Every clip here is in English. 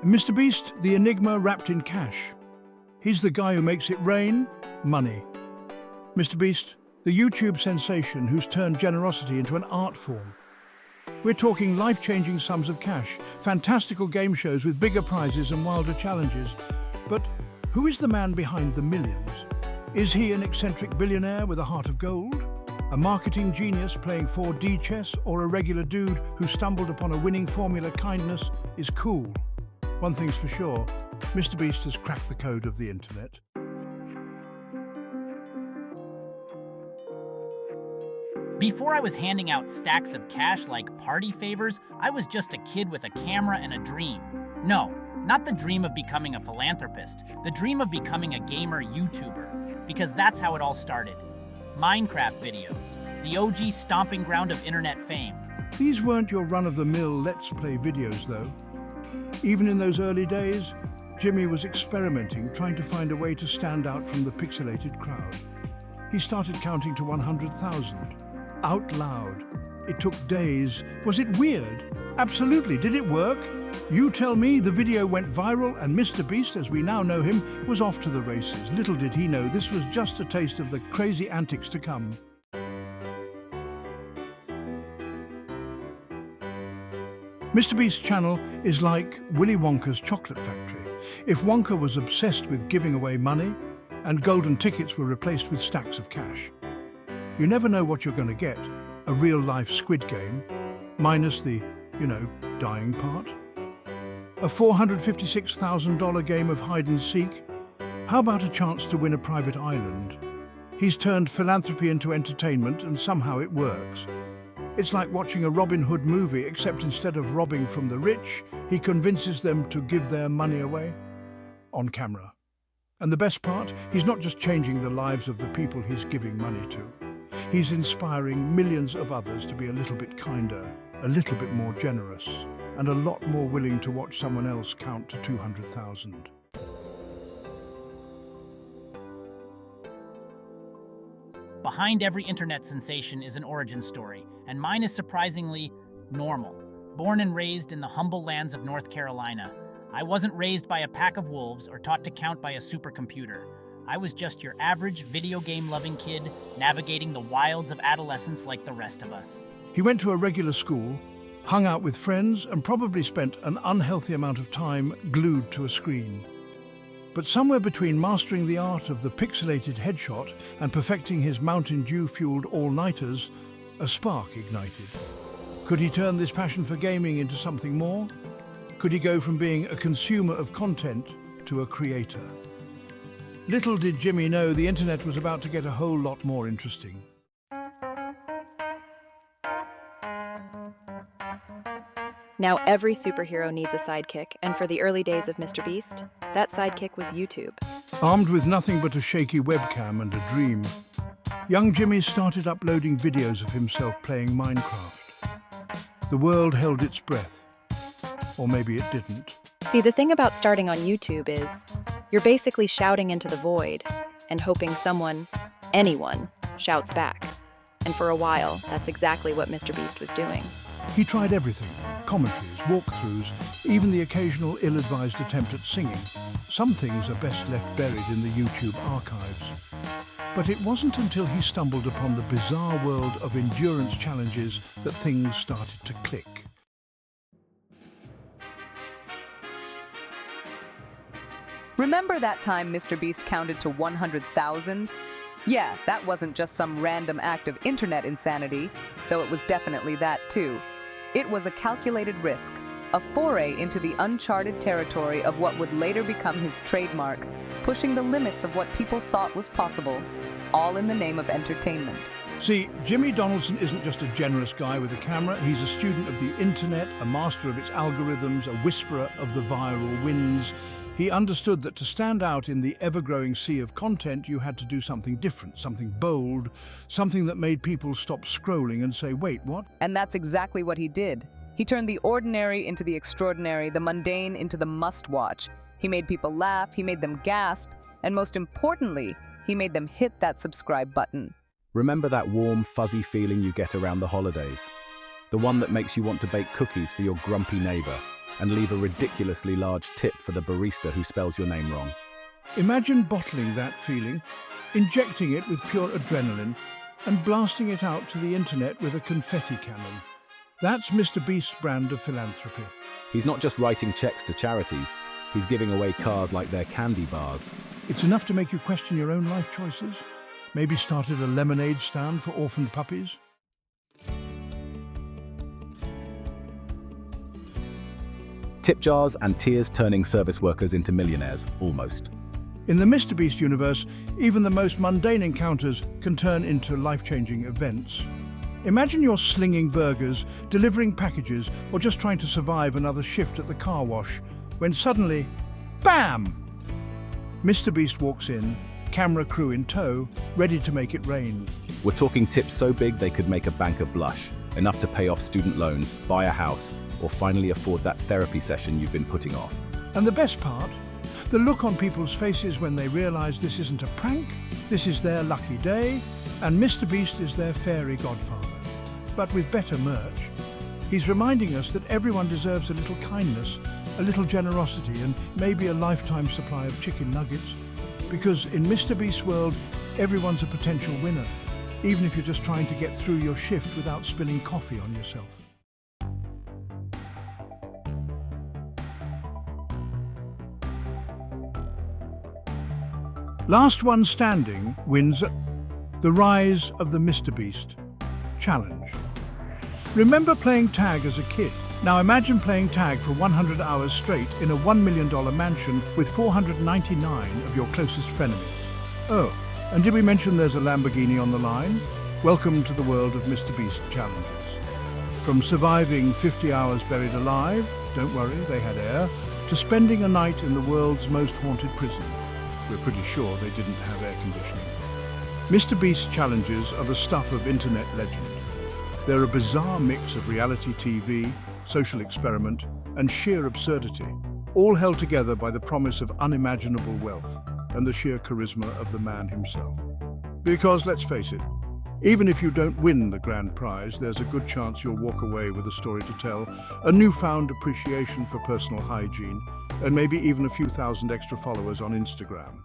MrBeast, the Enigma wrapped in cash. He's the guy who makes it rain, money. MrBeast, the YouTube sensation who's turned generosity into an art form. We're talking life-changing sums of cash, fantastical game shows with bigger prizes and wilder challenges. But who is the man behind the millions? Is he an eccentric billionaire with a heart of gold? A marketing genius playing 4D chess, or a regular dude who stumbled upon a winning formula? Kindness is cool. One thing's for sure, MrBeast has cracked the code of the internet. Before I was handing out stacks of cash like party favors, I was just a kid with a camera and a dream. No, not the dream of becoming a philanthropist, the dream of becoming a gamer YouTuber, because that's how it all started. Minecraft videos, the OG stomping ground of internet fame. These weren't your run-of-the-mill Let's Play videos, though. Even in those early days, Jimmy was experimenting, trying to find a way to stand out from the pixelated crowd. He started counting to 100,000. Out loud. It took days. Was it weird? Absolutely. Did it work? You tell me. The video went viral and MrBeast, as we now know him, was off to the races. Little did he know this was just a taste of the crazy antics to come. MrBeast's channel is like Willy Wonka's chocolate factory. If Wonka was obsessed with giving away money and golden tickets were replaced with stacks of cash. You never know what you're going to get. A real-life Squid Game, minus the, dying part. A $456,000 game of hide-and-seek. How about a chance to win a private island? He's turned philanthropy into entertainment, and somehow it works. It's like watching a Robin Hood movie, except instead of robbing from the rich, he convinces them to give their money away on camera. And the best part, he's not just changing the lives of the people he's giving money to. He's inspiring millions of others to be a little bit kinder, a little bit more generous, and a lot more willing to watch someone else count to 200,000. Behind every internet sensation is an origin story, and mine is surprisingly normal. Born and raised in the humble lands of North Carolina, I wasn't raised by a pack of wolves or taught to count by a supercomputer. I was just your average video game-loving kid navigating the wilds of adolescence like the rest of us. He went to a regular school, hung out with friends, and probably spent an unhealthy amount of time glued to a screen. But somewhere between mastering the art of the pixelated headshot and perfecting his Mountain Dew-fueled all-nighters, a spark ignited. Could he turn this passion for gaming into something more? Could he go from being a consumer of content to a creator? Little did Jimmy know the internet was about to get a whole lot more interesting. Now every superhero needs a sidekick, and for the early days of MrBeast, that sidekick was YouTube. Armed with nothing but a shaky webcam and a dream, young Jimmy started uploading videos of himself playing Minecraft. The world held its breath. Or maybe it didn't. See, the thing about starting on YouTube is, you're basically shouting into the void and hoping someone, anyone, shouts back. And for a while, that's exactly what MrBeast was doing. He tried everything. Commentaries, walkthroughs, even the occasional ill-advised attempt at singing. Some things are best left buried in the YouTube archives. But it wasn't until he stumbled upon the bizarre world of endurance challenges that things started to click. Remember that time MrBeast counted to 100,000? Yeah, that wasn't just some random act of internet insanity, though it was definitely that too. It was a calculated risk, a foray into the uncharted territory of what would later become his trademark, pushing the limits of what people thought was possible, all in the name of entertainment. See, Jimmy Donaldson isn't just a generous guy with a camera, he's a student of the internet, a master of its algorithms, a whisperer of the viral winds. He understood that to stand out in the ever-growing sea of content, you had to do something different, something bold, something that made people stop scrolling and say, wait, what? And that's exactly what he did. He turned the ordinary into the extraordinary, the mundane into the must-watch. He made people laugh, he made them gasp, and most importantly, he made them hit that subscribe button. Remember that warm, fuzzy feeling you get around the holidays? The one that makes you want to bake cookies for your grumpy neighbor. and leave a ridiculously large tip for the barista who spells your name wrong. Imagine bottling that feeling, injecting it with pure adrenaline, and blasting it out to the internet with a confetti cannon. That's MrBeast's brand of philanthropy. He's not just writing checks to charities, he's giving away cars like they're candy bars. It's enough to make you question your own life choices. Maybe started a lemonade stand for orphaned puppies. Tip jars and tears turning service workers into millionaires, almost. In the MrBeast universe, even the most mundane encounters can turn into life-changing events. Imagine you're slinging burgers, delivering packages, or just trying to survive another shift at the car wash, when suddenly, BAM! MrBeast walks in, camera crew in tow, ready to make it rain. We're talking tips so big they could make a banker blush, enough to pay off student loans, buy a house, or finally afford that therapy session you've been putting off. And the best part? The look on people's faces when they realize this isn't a prank, this is their lucky day, and MrBeast is their fairy godfather. But with better merch. He's reminding us that everyone deserves a little kindness, a little generosity, and maybe a lifetime supply of chicken nuggets. Because in MrBeast's world, everyone's a potential winner, even if you're just trying to get through your shift without spilling coffee on yourself. Last one standing wins the rise of the MrBeast challenge. Remember playing tag as a kid? Now imagine playing tag for 100 hours straight in a $1 million mansion with 499 of your closest frenemies. Oh, and did we mention there's a Lamborghini on the line? Welcome to the world of MrBeast challenges. From surviving 50 hours buried alive, don't worry, they had air, to spending a night in the world's most haunted prison. We're pretty sure they didn't have air conditioning. MrBeast challenges are the stuff of internet legend. They're a bizarre mix of reality TV, social experiment, and sheer absurdity, all held together by the promise of unimaginable wealth and the sheer charisma of the man himself. Because, let's face it, even if you don't win the grand prize, there's a good chance you'll walk away with a story to tell, a newfound appreciation for personal hygiene, and maybe even a few thousand extra followers on Instagram.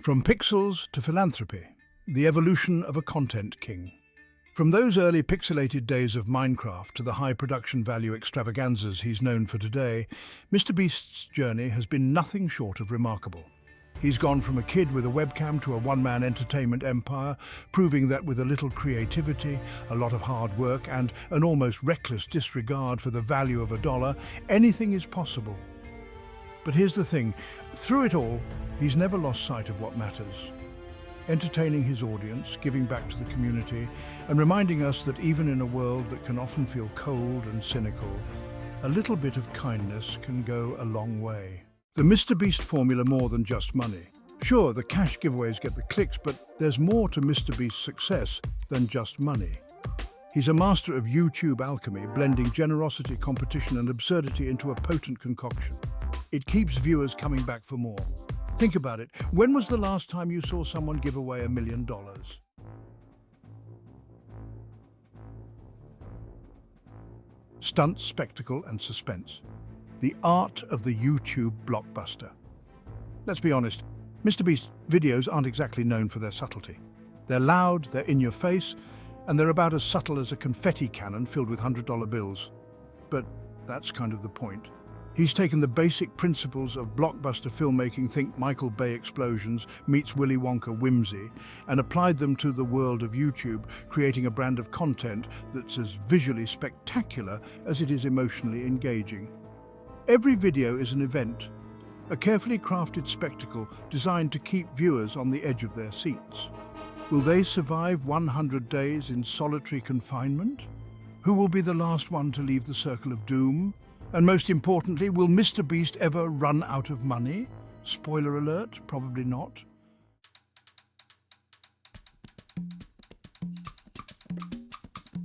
From pixels to philanthropy, the evolution of a content king. From those early pixelated days of Minecraft to the high production value extravaganzas he's known for today, MrBeast's journey has been nothing short of remarkable. He's gone from a kid with a webcam to a one-man entertainment empire, proving that with a little creativity, a lot of hard work, and an almost reckless disregard for the value of a dollar, anything is possible. But here's the thing, through it all, he's never lost sight of what matters. Entertaining his audience, giving back to the community, and reminding us that even in a world that can often feel cold and cynical, a little bit of kindness can go a long way. The MrBeast formula more than just money. Sure, the cash giveaways get the clicks, but there's more to MrBeast's success than just money. He's a master of YouTube alchemy, blending generosity, competition, and absurdity into a potent concoction. It keeps viewers coming back for more. Think about it. When was the last time you saw someone give away $1 million? Stunt, spectacle, and suspense. The art of the YouTube blockbuster. Let's be honest, MrBeast videos aren't exactly known for their subtlety. They're loud, they're in your face, and they're about as subtle as a confetti cannon filled with $100 bills. But that's kind of the point. He's taken the basic principles of blockbuster filmmaking, think Michael Bay explosions meets Willy Wonka whimsy, and applied them to the world of YouTube, creating a brand of content that's as visually spectacular as it is emotionally engaging. Every video is an event, a carefully crafted spectacle designed to keep viewers on the edge of their seats. Will they survive 100 days in solitary confinement? Who will be the last one to leave the circle of doom? And most importantly, will MrBeast ever run out of money? Spoiler alert, probably not.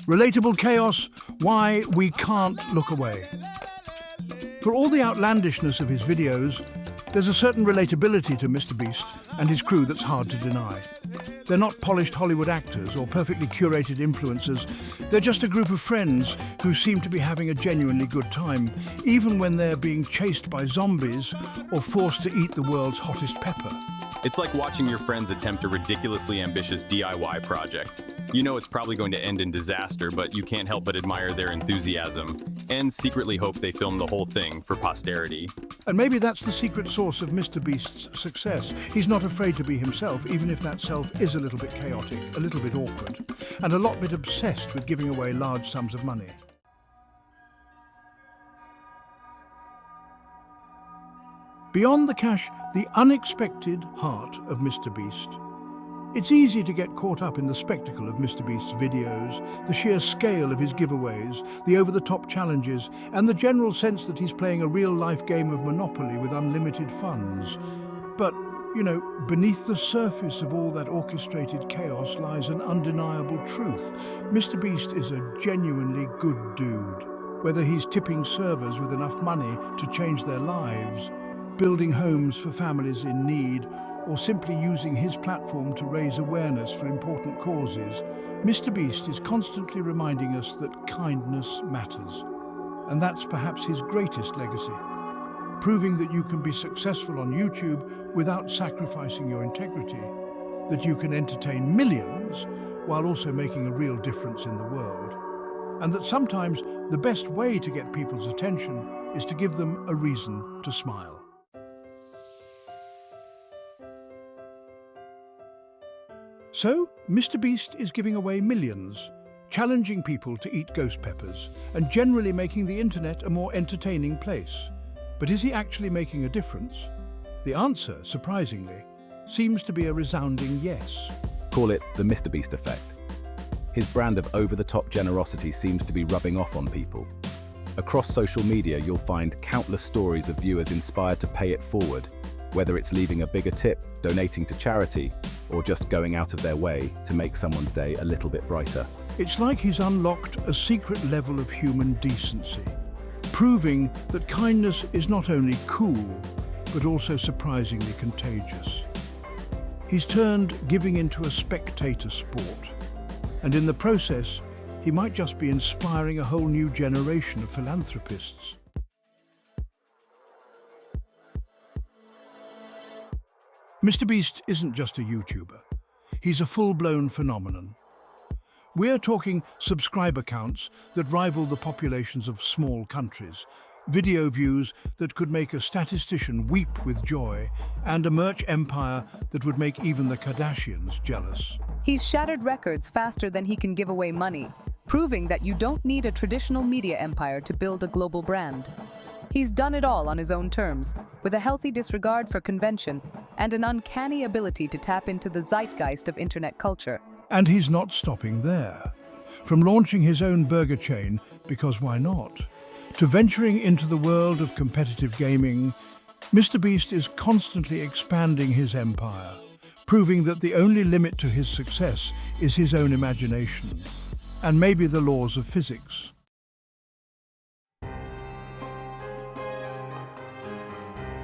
Relatable chaos, why we can't look away. For all the outlandishness of his videos, there's a certain relatability to MrBeast and his crew that's hard to deny. They're not polished Hollywood actors or perfectly curated influencers. They're just a group of friends who seem to be having a genuinely good time, even when they're being chased by zombies or forced to eat the world's hottest pepper. It's like watching your friends attempt a ridiculously ambitious DIY project. You know it's probably going to end in disaster, but you can't help but admire their enthusiasm and secretly hope they film the whole thing for posterity. And maybe that's the secret source of MrBeast's success. He's not afraid to be himself, even if that self is a little bit chaotic, a little bit awkward, and a lot bit obsessed with giving away large sums of money. Beyond the cash, the unexpected heart of MrBeast. It's easy to get caught up in the spectacle of MrBeast's videos, the sheer scale of his giveaways, the over-the-top challenges, and the general sense that he's playing a real-life game of Monopoly with unlimited funds. But, you know, beneath the surface of all that orchestrated chaos lies an undeniable truth. MrBeast is a genuinely good dude. Whether he's tipping servers with enough money to change their lives, building homes for families in need, or simply using his platform to raise awareness for important causes, MrBeast is constantly reminding us that kindness matters. And that's perhaps his greatest legacy, proving that you can be successful on YouTube without sacrificing your integrity, that you can entertain millions while also making a real difference in the world, and that sometimes the best way to get people's attention is to give them a reason to smile. So, MrBeast is giving away millions, challenging people to eat ghost peppers, and generally making the internet a more entertaining place. But is he actually making a difference? The answer, surprisingly, seems to be a resounding yes. Call it the MrBeast effect. His brand of over-the-top generosity seems to be rubbing off on people. Across social media, you'll find countless stories of viewers inspired to pay it forward, whether it's leaving a bigger tip, donating to charity, or just going out of their way to make someone's day a little bit brighter. It's like he's unlocked a secret level of human decency, proving that kindness is not only cool, but also surprisingly contagious. He's turned giving into a spectator sport, and in the process, he might just be inspiring a whole new generation of philanthropists. MrBeast isn't just a YouTuber. He's a full-blown phenomenon. We're talking subscriber counts that rival the populations of small countries, video views that could make a statistician weep with joy, and a merch empire that would make even the Kardashians jealous. He's shattered records faster than he can give away money, proving that you don't need a traditional media empire to build a global brand. He's done it all on his own terms, with a healthy disregard for convention and an uncanny ability to tap into the zeitgeist of internet culture. And he's not stopping there. From launching his own burger chain, because why not, to venturing into the world of competitive gaming, MrBeast is constantly expanding his empire, proving that the only limit to his success is his own imagination, and maybe the laws of physics.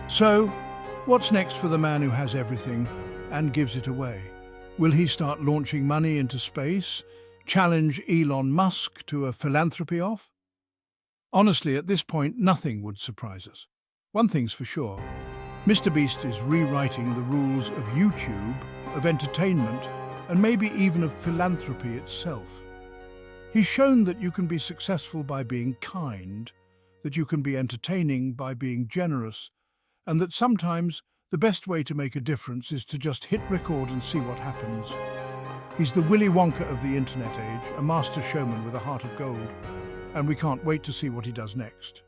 So, what's next for the man who has everything and gives it away? Will he start launching money into space, challenge Elon Musk to a philanthropy off? Honestly, at this point, nothing would surprise us. One thing's for sure, MrBeast is rewriting the rules of YouTube, of entertainment, and maybe even of philanthropy itself. He's shown that you can be successful by being kind, that you can be entertaining by being generous, and that sometimes the best way to make a difference is to just hit record and see what happens. He's the Willy Wonka of the internet age, a master showman with a heart of gold, and we can't wait to see what he does next.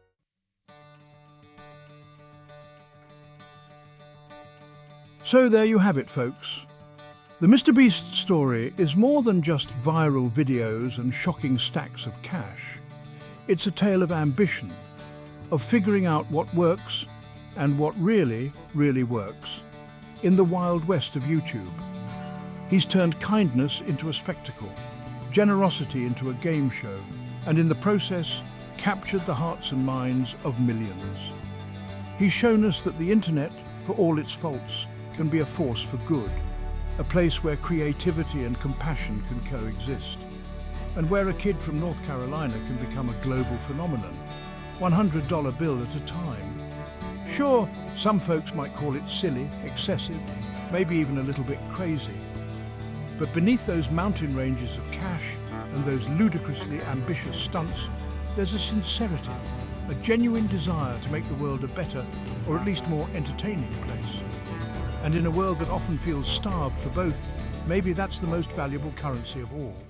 So there you have it, folks. The MrBeast story is more than just viral videos and shocking stacks of cash. It's a tale of ambition, of figuring out what works and what really, really works in the Wild West of YouTube. He's turned kindness into a spectacle, generosity into a game show, and in the process, captured the hearts and minds of millions. He's shown us that the internet, for all its faults, can be a force for good, a place where creativity and compassion can coexist, and where a kid from North Carolina can become a global phenomenon, $100 bill at a time. Sure, some folks might call it silly, excessive, maybe even a little bit crazy. But beneath those mountain ranges of cash and those ludicrously ambitious stunts, there's a sincerity, a genuine desire to make the world a better, or at least more entertaining place. And in a world that often feels starved for both, maybe that's the most valuable currency of all.